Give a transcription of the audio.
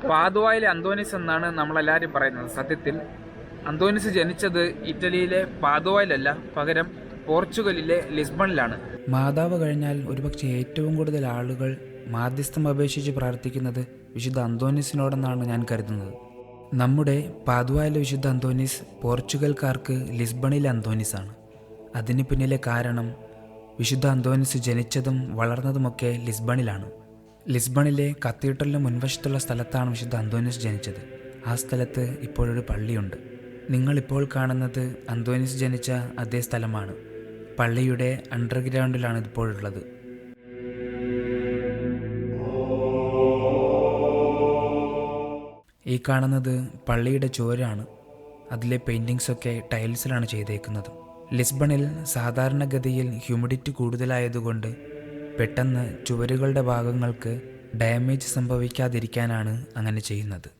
പാതുവായിലെ അന്തോനീസ് എന്നാണ് നമ്മളെല്ലാവരും പറയുന്നത്. സത്യത്തിൽ അന്തോനീസ് ജനിച്ചത് ഇറ്റലിയിലെ പാതുവായിലല്ല, പകരം പോർച്ചുഗലിലെ ലിസ്ബണിലാണ്. മാതാവ് കഴിഞ്ഞാൽ ഒരുപക്ഷെ ഏറ്റവും കൂടുതൽ ആളുകൾ മാധ്യസ്ഥം അപേക്ഷിച്ച് പ്രാർത്ഥിക്കുന്നത് വിശുദ്ധ അന്തോനീസിനോടെന്നാണ് ഞാൻ കരുതുന്നത്. നമ്മുടെ പാതുവായിലെ വിശുദ്ധ അന്തോനീസ് പോർച്ചുഗൽക്കാർക്ക് ലിസ്ബണിലെ അന്തോനീസാണ്. അതിന് പിന്നിലെ കാരണം വിശുദ്ധ അന്തോനീസ് ജനിച്ചതും വളർന്നതുമൊക്കെ ലിസ്ബണിലാണ്. ലിസ്ബണിലെ കത്തീഡ്രലിന് മുൻവശത്തുള്ള സ്ഥലത്താണ് വിശുദ്ധ അന്തോനീസ് ജനിച്ചത്. ആ സ്ഥലത്ത് ഇപ്പോഴൊരു പള്ളിയുണ്ട്. നിങ്ങളിപ്പോൾ കാണുന്നത് അന്തോനീസ് ജനിച്ച അതേ സ്ഥലമാണ്. പള്ളിയുടെ അണ്ടർഗ്രൗണ്ടിലാണ് ഇപ്പോഴുള്ളത്. ഈ കാണുന്നത് പള്ളിയുടെ ചുവരാണ്. അതിലെ പെയിൻറ്റിങ്സൊക്കെ ടൈൽസിലാണ് ചെയ്തേക്കുന്നത്. ലിസ്ബണിൽ സാധാരണഗതിയിൽ ഹ്യൂമിഡിറ്റി കൂടുതലായതുകൊണ്ട് പെട്ടെന്ന് ചുവരുകളുടെ ഭാഗങ്ങൾക്ക് ഡാമേജ് സംഭവിക്കാതിരിക്കാനാണ് അങ്ങനെ ചെയ്യുന്നത്.